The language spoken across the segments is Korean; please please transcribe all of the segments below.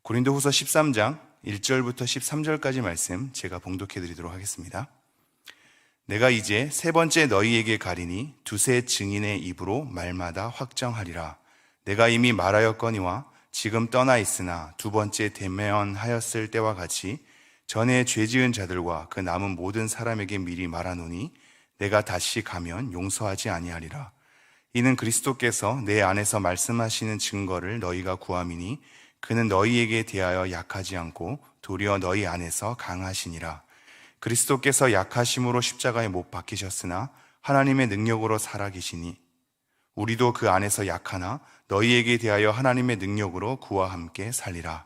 고린도후서 13장 1절부터 13절까지 말씀 제가 봉독해 드리도록 하겠습니다. 내가 이제 세 번째 너희에게 가리니 두세 증인의 입으로 말마다 확정하리라. 내가 이미 말하였거니와 지금 떠나 있으나 두 번째 대면하였을 때와 같이 전에 죄 지은 자들과 그 남은 모든 사람에게 미리 말하노니 내가 다시 가면 용서하지 아니하리라. 이는 그리스도께서 내 안에서 말씀하시는 증거를 너희가 구함이니 그는 너희에게 대하여 약하지 않고 도리어 너희 안에서 강하시니라. 그리스도께서 약하심으로 십자가에 못 박히셨으나 하나님의 능력으로 살아계시니 우리도 그 안에서 약하나 너희에게 대하여 하나님의 능력으로 그와 함께 살리라.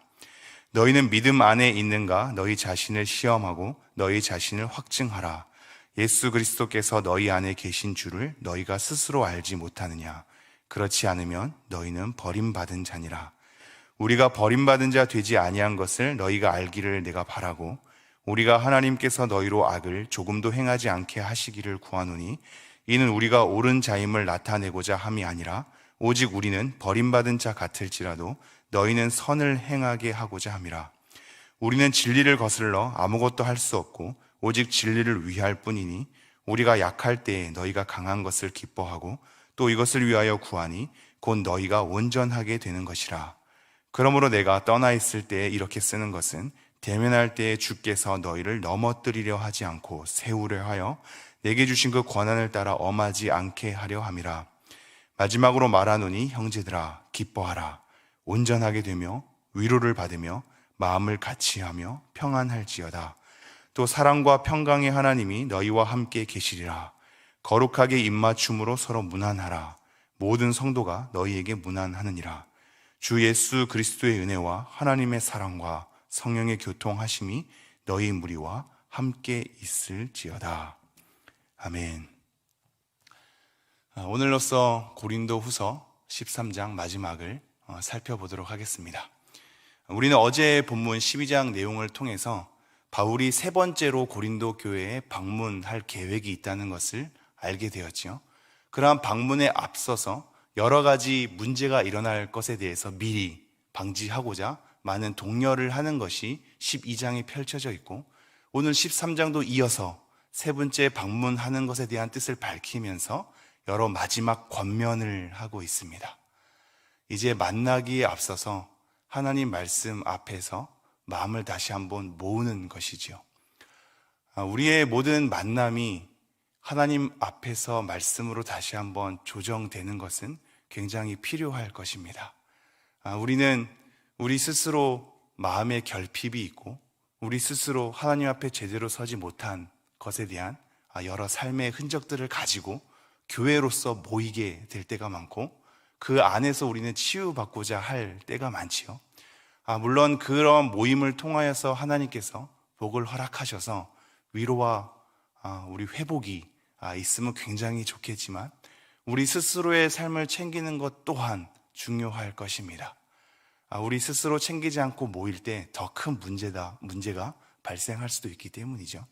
너희는 믿음 안에 있는가 너희 자신을 시험하고 너희 자신을 확증하라. 예수 그리스도께서 너희 안에 계신 줄을 너희가 스스로 알지 못하느냐. 그렇지 않으면 너희는 버림받은 자니라. 우리가 버림받은 자 되지 아니한 것을 너희가 알기를 내가 바라고 우리가 하나님께서 너희로 악을 조금도 행하지 않게 하시기를 구하노니 이는 우리가 옳은 자임을 나타내고자 함이 아니라 오직 우리는 버림받은 자 같을지라도 너희는 선을 행하게 하고자 함이라. 우리는 진리를 거슬러 아무것도 할 수 없고 오직 진리를 위할 뿐이니 우리가 약할 때에 너희가 강한 것을 기뻐하고 또 이것을 위하여 구하니 곧 너희가 온전하게 되는 것이라. 그러므로 내가 떠나 있을 때에 이렇게 쓰는 것은 대면할 때에 주께서 너희를 넘어뜨리려 하지 않고 세우려 하여 내게 주신 그 권한을 따라 엄하지 않게 하려 함이라. 마지막으로 말하노니 형제들아 기뻐하라. 온전하게 되며 위로를 받으며 마음을 같이하며 평안할지어다. 또 사랑과 평강의 하나님이 너희와 함께 계시리라. 거룩하게 입맞춤으로 서로 문안하라. 모든 성도가 너희에게 문안하느니라. 주 예수 그리스도의 은혜와 하나님의 사랑과 성령의 교통하심이 너희 무리와 함께 있을지어다. 아멘. 오늘로써 고린도후서 13장 마지막을 살펴보도록 하겠습니다. 우리는 어제 본문 12장 내용을 통해서 바울이 세 번째로 고린도 교회에 방문할 계획이 있다는 것을 알게 되었지요. 그러한 방문에 앞서서 여러 가지 문제가 일어날 것에 대해서 미리 방지하고자 많은 독려를 하는 것이 12장에 펼쳐져 있고 오늘 13장도 이어서 세 번째 방문하는 것에 대한 뜻을 밝히면서 여러 마지막 권면을 하고 있습니다. 이제 만나기에 앞서서 하나님 말씀 앞에서 마음을 다시 한번 모으는 것이지요. 우리의 모든 만남이 하나님 앞에서 말씀으로 다시 한번 조정되는 것은 굉장히 필요할 것입니다. 우리는 우리 스스로 마음의 결핍이 있고 우리 스스로 하나님 앞에 제대로 서지 못한 것에 대한 여러 삶의 흔적들을 가지고 교회로서 모이게 될 때가 많고 그 안에서 우리는 치유받고자 할 때가 많지요. 물론 그런 모임을 통하여서 하나님께서 복을 허락하셔서 위로와 우리 회복이 있으면 굉장히 좋겠지만 우리 스스로의 삶을 챙기는 것 또한 중요할 것입니다. 우리 스스로 챙기지 않고 모일 때 더 큰 문제가 발생할 수도 있기 때문이죠.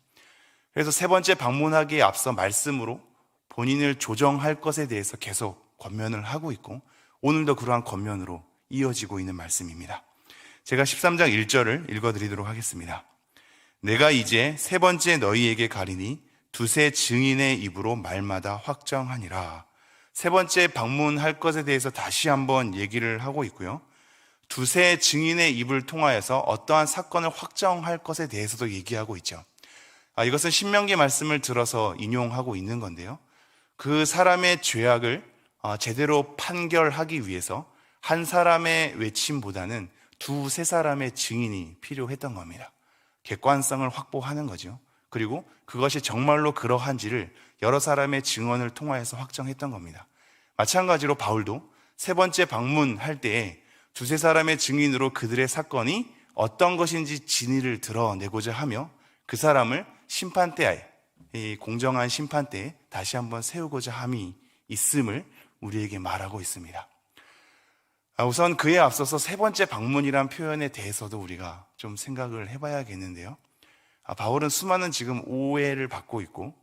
그래서 세 번째 방문하기에 앞서 말씀으로 본인을 조정할 것에 대해서 계속 권면을 하고 있고 오늘도 그러한 권면으로 이어지고 있는 말씀입니다. 제가 13장 1절을 읽어드리도록 하겠습니다. 내가 이제 세 번째 너희에게 가리니 두세 증인의 입으로 말마다 확정하니라. 세 번째 방문할 것에 대해서 다시 한번 얘기를 하고 있고요. 두세 증인의 입을 통하여서 어떠한 사건을 확정할 것에 대해서도 얘기하고 있죠. 이것은 신명기 말씀을 들어서 인용하고 있는 건데요. 그 사람의 죄악을 제대로 판결하기 위해서 한 사람의 외침보다는 두세 사람의 증인이 필요했던 겁니다. 객관성을 확보하는 거죠. 그리고 그것이 정말로 그러한지를 여러 사람의 증언을 통하여서 확정했던 겁니다. 마찬가지로 바울도 세 번째 방문할 때에 두세 사람의 증인으로 그들의 사건이 어떤 것인지 진위를 드러내고자 하며 그 사람을 심판대에, 이 공정한 심판대에 다시 한번 세우고자 함이 있음을 우리에게 말하고 있습니다. 우선 그에 앞서서 세 번째 방문이란 표현에 대해서도 우리가 좀 생각을 해봐야겠는데요. 바울은 수많은 지금 오해를 받고 있고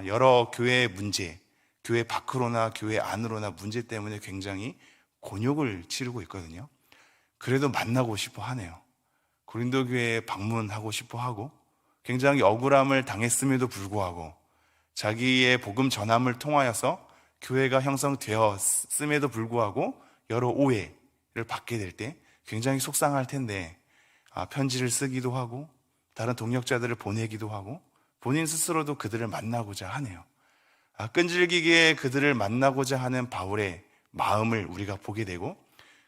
여러 교회의 문제, 교회 밖으로나 교회 안으로나 문제 때문에 굉장히 곤욕을 치르고 있거든요. 그래도 만나고 싶어 하네요. 고린도 교회에 방문하고 싶어 하고 굉장히 억울함을 당했음에도 불구하고 자기의 복음 전함을 통하여서 교회가 형성되었음에도 불구하고 여러 오해를 받게 될 때 굉장히 속상할 텐데 편지를 쓰기도 하고 다른 동역자들을 보내기도 하고 본인 스스로도 그들을 만나고자 하네요. 끈질기게 그들을 만나고자 하는 바울의 마음을 우리가 보게 되고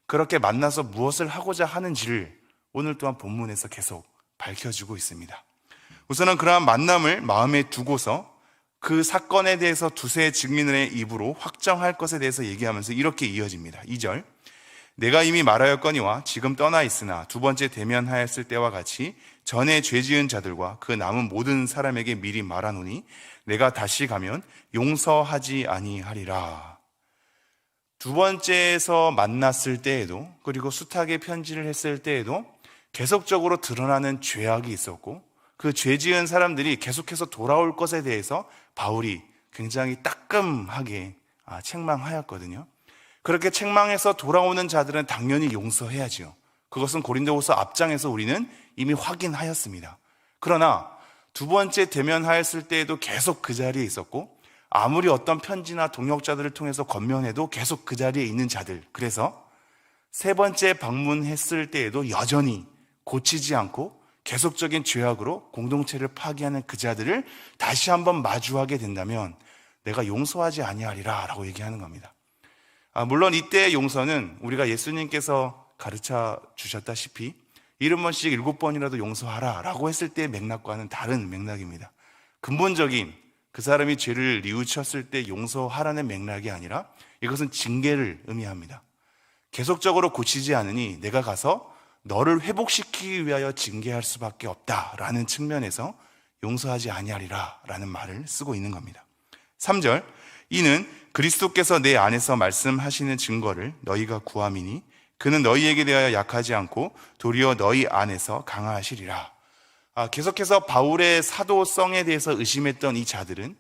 그렇게 만나서 무엇을 하고자 하는지를 오늘 또한 본문에서 계속 밝혀주고 있습니다. 우선은 그러한 만남을 마음에 두고서 그 사건에 대해서 두세 증인의 입으로 확정할 것에 대해서 얘기하면서 이렇게 이어집니다. 2절, 내가 이미 말하였거니와 지금 떠나 있으나 두 번째 대면하였을 때와 같이 전에 죄 지은 자들과 그 남은 모든 사람에게 미리 말하노니 내가 다시 가면 용서하지 아니하리라. 두 번째에서 만났을 때에도 그리고 숱하게 편지를 했을 때에도 계속적으로 드러나는 죄악이 있었고 그 죄 지은 사람들이 계속해서 돌아올 것에 대해서 바울이 굉장히 따끔하게 책망하였거든요. 그렇게 책망해서 돌아오는 자들은 당연히 용서해야죠. 그것은 고린도후서 앞장에서 우리는 이미 확인하였습니다. 그러나 두 번째 대면하였을 때에도 계속 그 자리에 있었고 아무리 어떤 편지나 동역자들을 통해서 권면해도 계속 그 자리에 있는 자들, 그래서 세 번째 방문했을 때에도 여전히 고치지 않고 계속적인 죄악으로 공동체를 파괴하는 그 자들을 다시 한번 마주하게 된다면 내가 용서하지 아니하리라 라고 얘기하는 겁니다. 물론 이때의 용서는 우리가 예수님께서 가르쳐 주셨다시피 70번씩 7번이라도 용서하라 라고 했을 때의 맥락과는 다른 맥락입니다. 근본적인 그 사람이 죄를 뉘우쳤을 때 용서하라는 맥락이 아니라 이것은 징계를 의미합니다. 계속적으로 고치지 않으니 내가 가서 너를 회복시키기 위하여 징계할 수밖에 없다라는 측면에서 용서하지 아니하리라 라는 말을 쓰고 있는 겁니다. 3절, 이는 그리스도께서 내 안에서 말씀하시는 증거를 너희가 구함이니 그는 너희에게 대하여 약하지 않고 도리어 너희 안에서 강하시리라. 계속해서 바울의 사도성에 대해서 의심했던 이 자들은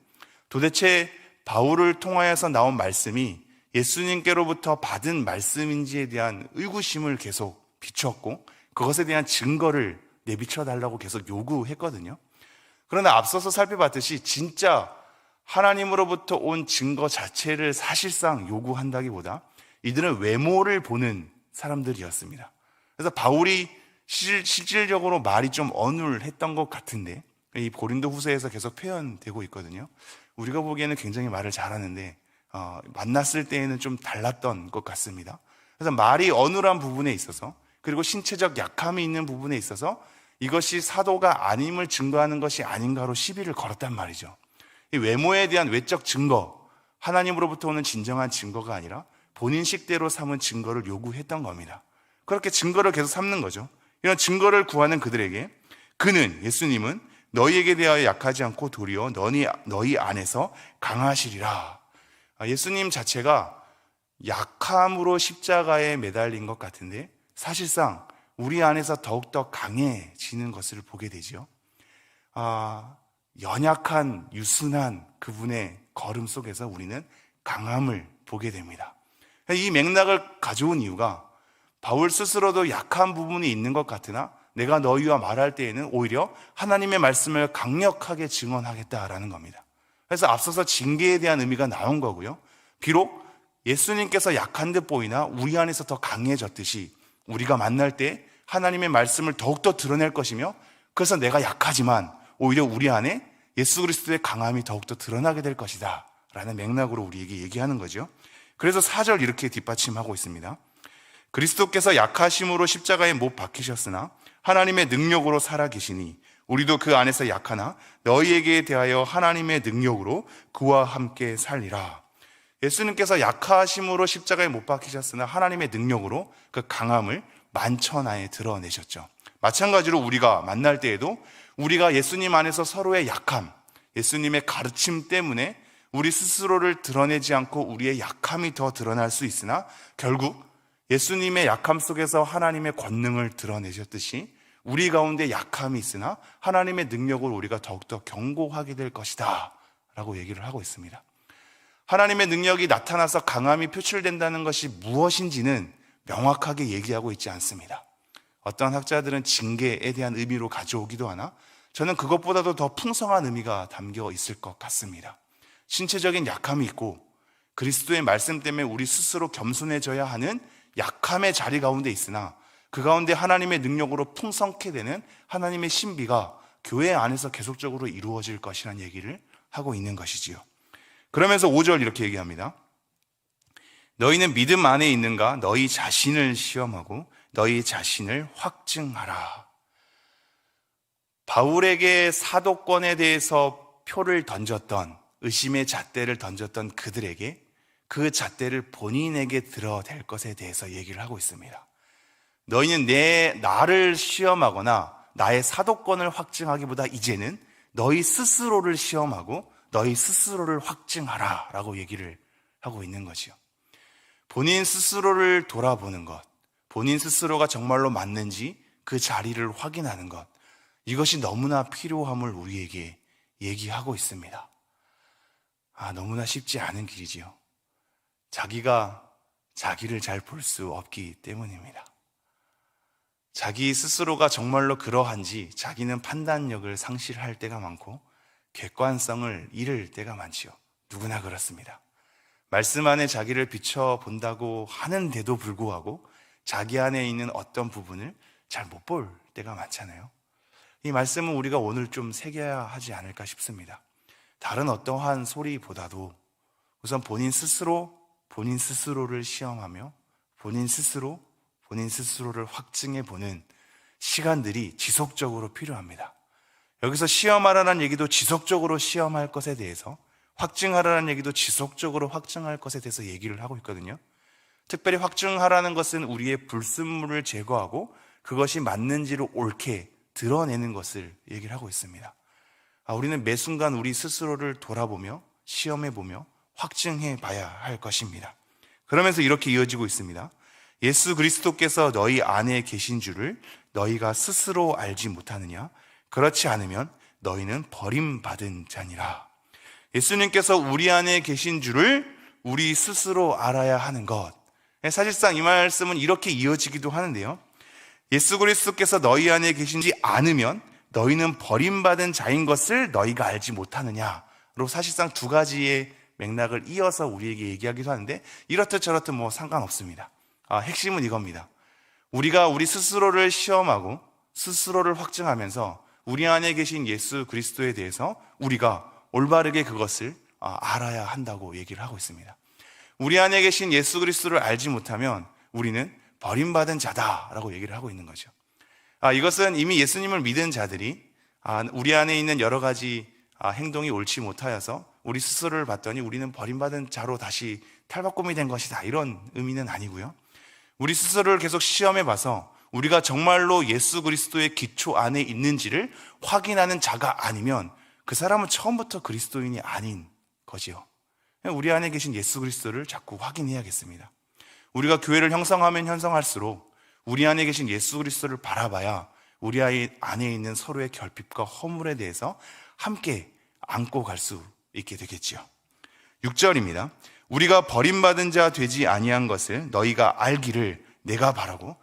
도대체 바울을 통하여서 나온 말씀이 예수님께로부터 받은 말씀인지에 대한 의구심을 계속 비추었고 그것에 대한 증거를 내비쳐 달라고 계속 요구했거든요. 그러나 앞서서 살펴봤듯이 진짜 하나님으로부터 온 증거 자체를 사실상 요구한다기보다 이들은 외모를 보는 사람들이었습니다. 그래서 바울이 실질적으로 말이 좀 어눌했던 것 같은데 이 고린도 후서에서 계속 표현되고 있거든요. 우리가 보기에는 굉장히 말을 잘하는데 만났을 때에는 좀 달랐던 것 같습니다. 그래서 말이 어눌한 부분에 있어서 그리고 신체적 약함이 있는 부분에 있어서 이것이 사도가 아님을 증거하는 것이 아닌가로 시비를 걸었단 말이죠. 이 외모에 대한 외적 증거, 하나님으로부터 오는 진정한 증거가 아니라 본인 식대로 삼은 증거를 요구했던 겁니다. 그렇게 증거를 계속 삼는 거죠. 이런 증거를 구하는 그들에게 그는, 예수님은 너희에게 대하여 약하지 않고 도리어 너희 안에서 강하시리라. 예수님 자체가 약함으로 십자가에 매달린 것 같은데 사실상 우리 안에서 더욱더 강해지는 것을 보게 되죠. 연약한 유순한 그분의 걸음 속에서 우리는 강함을 보게 됩니다. 이 맥락을 가져온 이유가 바울 스스로도 약한 부분이 있는 것 같으나 내가 너희와 말할 때에는 오히려 하나님의 말씀을 강력하게 증언하겠다라는 겁니다. 그래서 앞서서 징계에 대한 의미가 나온 거고요. 비록 예수님께서 약한 듯 보이나 우리 안에서 더 강해졌듯이 우리가 만날 때 하나님의 말씀을 더욱더 드러낼 것이며 그래서 내가 약하지만 오히려 우리 안에 예수 그리스도의 강함이 더욱더 드러나게 될 것이다 라는 맥락으로 우리에게 얘기하는 거죠. 그래서 4절 이렇게 뒷받침하고 있습니다. 그리스도께서 약하심으로 십자가에 못 박히셨으나 하나님의 능력으로 살아계시니 우리도 그 안에서 약하나 너희에게 대하여 하나님의 능력으로 그와 함께 살리라. 예수님께서 약하심으로 십자가에 못 박히셨으나 하나님의 능력으로 그 강함을 만천하에 드러내셨죠. 마찬가지로 우리가 만날 때에도 우리가 예수님 안에서 서로의 약함, 예수님의 가르침 때문에 우리 스스로를 드러내지 않고 우리의 약함이 더 드러날 수 있으나 결국 예수님의 약함 속에서 하나님의 권능을 드러내셨듯이 우리 가운데 약함이 있으나 하나님의 능력을 우리가 더욱더 경고하게 될 것이다 라고 얘기를 하고 있습니다. 하나님의 능력이 나타나서 강함이 표출된다는 것이 무엇인지는 명확하게 얘기하고 있지 않습니다. 어떤 학자들은 징계에 대한 의미로 가져오기도 하나 저는 그것보다도 더 풍성한 의미가 담겨 있을 것 같습니다. 신체적인 약함이 있고 그리스도의 말씀 때문에 우리 스스로 겸손해져야 하는 약함의 자리 가운데 있으나 그 가운데 하나님의 능력으로 풍성케 되는 하나님의 신비가 교회 안에서 계속적으로 이루어질 것이라는 얘기를 하고 있는 것이지요. 그러면서 5절 이렇게 얘기합니다. 너희는 믿음 안에 있는가? 너희 자신을 시험하고 너희 자신을 확증하라. 바울에게 사도권에 대해서 표를 던졌던, 의심의 잣대를 던졌던 그들에게 그 잣대를 본인에게 들어댈 것에 대해서 얘기를 하고 있습니다. 너희는 나를 시험하거나 나의 사도권을 확증하기보다 이제는 너희 스스로를 시험하고 너희 스스로를 확증하라 라고 얘기를 하고 있는 거지요. 본인 스스로를 돌아보는 것, 본인 스스로가 정말로 맞는지 그 자리를 확인하는 것, 이것이 너무나 필요함을 우리에게 얘기하고 있습니다. 너무나 쉽지 않은 길이지요. 자기가 자기를 잘 볼 수 없기 때문입니다. 자기 스스로가 정말로 그러한지 자기는 판단력을 상실할 때가 많고 객관성을 잃을 때가 많지요. 누구나 그렇습니다. 말씀 안에 자기를 비춰본다고 하는데도 불구하고 자기 안에 있는 어떤 부분을 잘 못 볼 때가 많잖아요. 이 말씀은 우리가 오늘 좀 새겨야 하지 않을까 싶습니다. 다른 어떠한 소리보다도 우선 본인 스스로를 시험하며 본인 스스로를 확증해 보는 시간들이 지속적으로 필요합니다. 여기서 시험하라는 얘기도 지속적으로 시험할 것에 대해서, 확증하라는 얘기도 지속적으로 확증할 것에 대해서 얘기를 하고 있거든요. 특별히 확증하라는 것은 우리의 불순물을 제거하고 그것이 맞는지를 옳게 드러내는 것을 얘기를 하고 있습니다. 우리는 매 순간 우리 스스로를 돌아보며 시험해보며 확증해 봐야 할 것입니다. 그러면서 이렇게 이어지고 있습니다. 예수 그리스도께서 너희 안에 계신 줄을 너희가 스스로 알지 못하느냐? 그렇지 않으면 너희는 버림받은 자니라. 예수님께서 우리 안에 계신 줄을 우리 스스로 알아야 하는 것. 사실상 이 말씀은 이렇게 이어지기도 하는데요. 예수 그리스도께서 너희 안에 계시지 않으면 너희는 버림받은 자인 것을 너희가 알지 못하느냐로 사실상 두 가지의 맥락을 이어서 우리에게 얘기하기도 하는데 이렇듯 저렇듯 상관없습니다. 핵심은 이겁니다. 우리가 우리 스스로를 시험하고 스스로를 확증하면서 우리 안에 계신 예수 그리스도에 대해서 우리가 올바르게 그것을 알아야 한다고 얘기를 하고 있습니다. 우리 안에 계신 예수 그리스도를 알지 못하면 우리는 버림받은 자다라고 얘기를 하고 있는 거죠. 이것은 이미 예수님을 믿은 자들이 우리 안에 있는 여러 가지 행동이 옳지 못하여서 우리 스스로를 봤더니 우리는 버림받은 자로 다시 탈바꿈이 된 것이다, 이런 의미는 아니고요. 우리 스스로를 계속 시험해 봐서 우리가 정말로 예수 그리스도의 기초 안에 있는지를 확인하는 자가 아니면 그 사람은 처음부터 그리스도인이 아닌 거지요. 우리 안에 계신 예수 그리스도를 자꾸 확인해야겠습니다. 우리가 교회를 형성하면 형성할수록 우리 안에 계신 예수 그리스도를 바라봐야 우리 안에 있는 서로의 결핍과 허물에 대해서 함께 안고 갈 수 있게 되겠지요. 6절입니다. 우리가 버림받은 자 되지 아니한 것을 너희가 알기를 내가 바라고.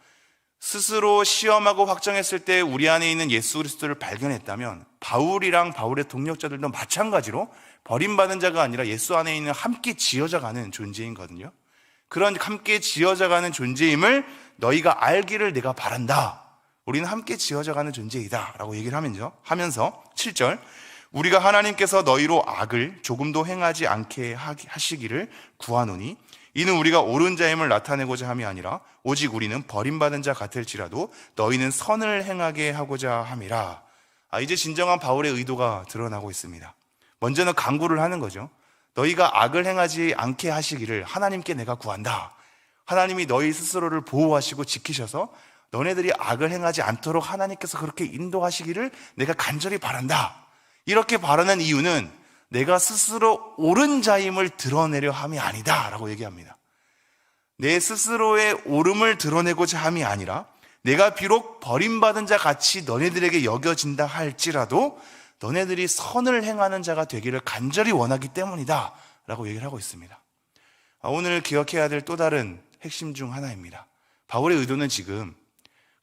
스스로 시험하고 확정했을 때 우리 안에 있는 예수 그리스도를 발견했다면 바울이랑 바울의 동력자들도 마찬가지로 버림받은 자가 아니라 예수 안에 있는 함께 지어져가는 존재이거든요. 그런 함께 지어져가는 존재임을 너희가 알기를 내가 바란다. 우리는 함께 지어져가는 존재이다 라고 얘기를 하면서 7절, 우리가 하나님께서 너희로 악을 조금도 행하지 않게 하시기를 구하노니 이는 우리가 옳은 자임을 나타내고자 함이 아니라 오직 우리는 버림받은 자 같을지라도 너희는 선을 행하게 하고자 함이라. 이제 진정한 바울의 의도가 드러나고 있습니다. 먼저는 강구를 하는 거죠. 너희가 악을 행하지 않게 하시기를 하나님께 내가 구한다. 하나님이 너희 스스로를 보호하시고 지키셔서 너네들이 악을 행하지 않도록 하나님께서 그렇게 인도하시기를 내가 간절히 바란다. 이렇게 바라는 이유는 내가 스스로 옳은 자임을 드러내려 함이 아니다 라고 얘기합니다. 내 스스로의 옳음을 드러내고자 함이 아니라 내가 비록 버림받은 자 같이 너네들에게 여겨진다 할지라도 너네들이 선을 행하는 자가 되기를 간절히 원하기 때문이다 라고 얘기를 하고 있습니다. 오늘 기억해야 될 또 다른 핵심 중 하나입니다. 바울의 의도는 지금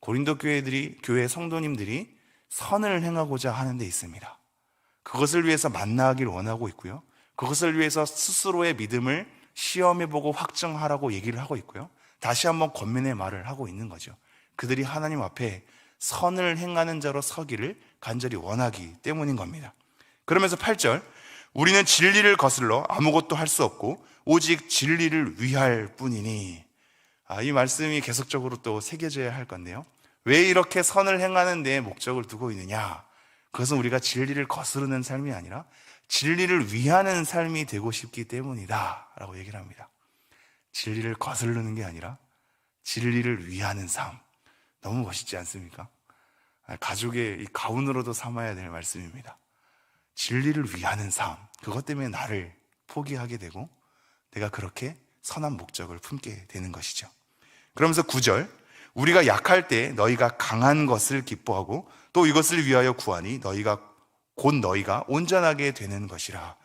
고린도 교회 성도님들이 선을 행하고자 하는 데 있습니다. 그것을 위해서 만나기를 원하고 있고요. 그것을 위해서 스스로의 믿음을 시험해보고 확증하라고 얘기를 하고 있고요. 다시 한번 권면의 말을 하고 있는 거죠. 그들이 하나님 앞에 선을 행하는 자로 서기를 간절히 원하기 때문인 겁니다. 그러면서 8절, 우리는 진리를 거슬러 아무것도 할 수 없고 오직 진리를 위할 뿐이니. 이 말씀이 계속적으로 또 새겨져야 할 건데요. 왜 이렇게 선을 행하는 데 목적을 두고 있느냐? 그것은 우리가 진리를 거스르는 삶이 아니라 진리를 위하는 삶이 되고 싶기 때문이다 라고 얘기를 합니다. 진리를 거스르는 게 아니라 진리를 위하는 삶. 너무 멋있지 않습니까? 가족의 이 가훈으로도 삼아야 될 말씀입니다. 진리를 위하는 삶. 그것 때문에 나를 포기하게 되고 내가 그렇게 선한 목적을 품게 되는 것이죠. 그러면서 9절, 우리가 약할 때 너희가 강한 것을 기뻐하고 또 이것을 위하여 구하니 곧 너희가 온전하게 되는 것이라.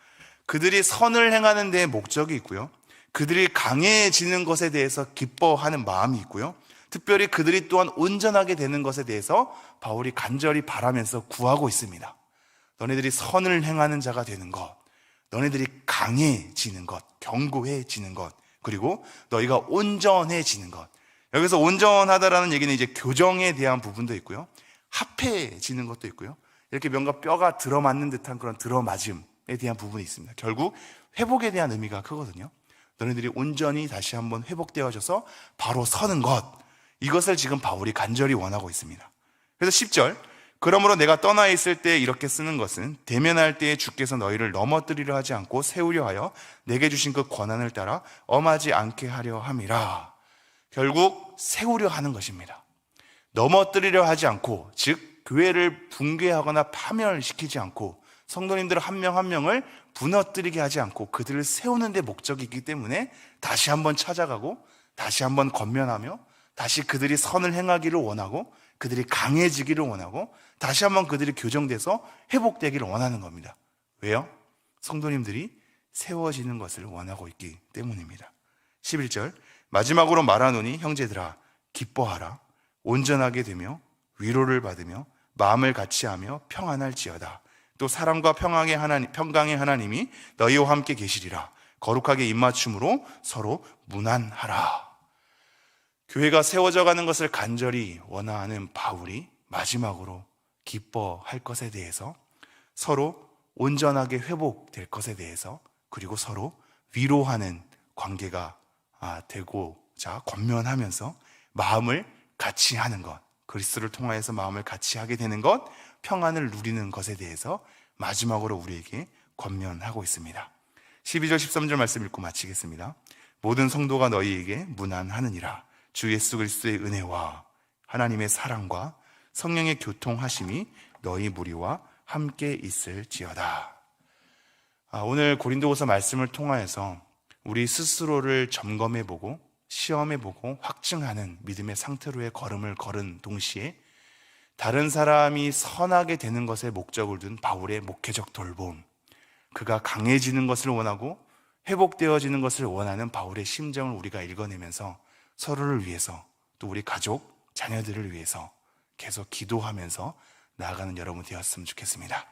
그들이 선을 행하는 데에 목적이 있고요. 그들이 강해지는 것에 대해서 기뻐하는 마음이 있고요. 특별히 그들이 또한 온전하게 되는 것에 대해서 바울이 간절히 바라면서 구하고 있습니다. 너네들이 선을 행하는 자가 되는 것, 너네들이 강해지는 것, 견고해지는 것, 그리고 너희가 온전해지는 것. 여기서 온전하다라는 얘기는 이제 교정에 대한 부분도 있고요. 합해지는 것도 있고요. 이렇게 뭔가 뼈가 들어맞는 듯한 그런 들어맞음에 대한 부분이 있습니다. 결국 회복에 대한 의미가 크거든요. 너네들이 온전히 다시 한번 회복되어져서 바로 서는 것, 이것을 지금 바울이 간절히 원하고 있습니다. 그래서 10절, 그러므로 내가 떠나 있을 때 이렇게 쓰는 것은 대면할 때에 주께서 너희를 넘어뜨리려 하지 않고 세우려 하여 내게 주신 그 권한을 따라 엄하지 않게 하려 함이라. 결국 세우려 하는 것입니다. 넘어뜨리려 하지 않고, 즉 교회를 붕괴하거나 파멸시키지 않고 성도님들 한 명 한 명을 무너뜨리게 하지 않고 그들을 세우는 데 목적이 있기 때문에 다시 한번 찾아가고 다시 한번 권면하며 다시 그들이 선을 행하기를 원하고 그들이 강해지기를 원하고 다시 한번 그들이 교정돼서 회복되기를 원하는 겁니다. 왜요? 성도님들이 세워지는 것을 원하고 있기 때문입니다. 11절, 마지막으로 말하노니 형제들아 기뻐하라. 온전하게 되며 위로를 받으며 마음을 같이하며 평안할지어다. 또 사랑과 평강의 하나님이 너희와 함께 계시리라. 거룩하게 입맞춤으로 서로 문안하라. 교회가 세워져 가는 것을 간절히 원하는 바울이 마지막으로 기뻐할 것에 대해서, 서로 온전하게 회복될 것에 대해서, 그리고 서로 위로하는 관계가 되고자 권면하면서 마음을 같이 하는 것, 그리스도를 통하여서 마음을 같이 하게 되는 것, 평안을 누리는 것에 대해서 마지막으로 우리에게 권면하고 있습니다. 12절 13절 말씀 읽고 마치겠습니다. 모든 성도가 너희에게 문안하느니라. 주 예수 그리스도의 은혜와 하나님의 사랑과 성령의 교통하심이 너희 무리와 함께 있을지어다. 오늘 고린도후서 말씀을 통하여서 우리 스스로를 점검해보고 시험해보고 확증하는 믿음의 상태로의 걸음을 걸은 동시에 다른 사람이 선하게 되는 것에 목적을 둔 바울의 목회적 돌봄, 그가 강해지는 것을 원하고 회복되어지는 것을 원하는 바울의 심정을 우리가 읽어내면서 서로를 위해서, 또 우리 가족, 자녀들을 위해서 계속 기도하면서 나아가는 여러분 되었으면 좋겠습니다.